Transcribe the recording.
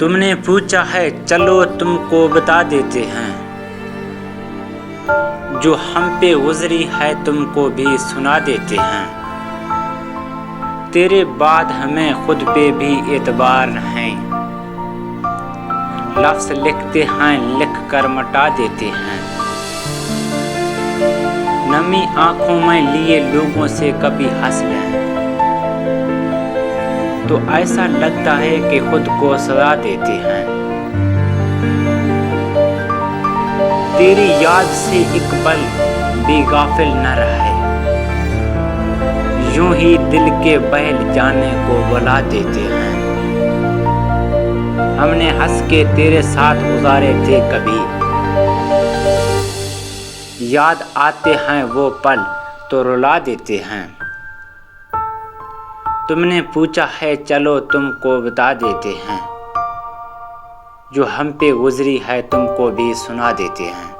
तुमने पूछा है चलो तुमको बता देते हैं, जो हम पे गुजरी है तुमको भी सुना देते हैं। तेरे बाद हमें खुद पे भी एतबार है, लफ्ज़ लिखते हैं लिख कर मिटा देते हैं। नमी आंखों में लिए लोगों से कभी हंस लें तो ऐसा लगता है कि खुद को सजा देते हैं। तेरी याद से एक पल भी गाफिल न रहे, यूं ही दिल के बहल जाने को बुला देते हैं। हमने हंस के तेरे साथ गुजारे थे कभी, याद आते हैं वो पल तो रुला देते हैं। तुमने पूछा है चलो तुमको बता देते हैं, जो हम पे गुजरी है तुमको भी सुना देते हैं।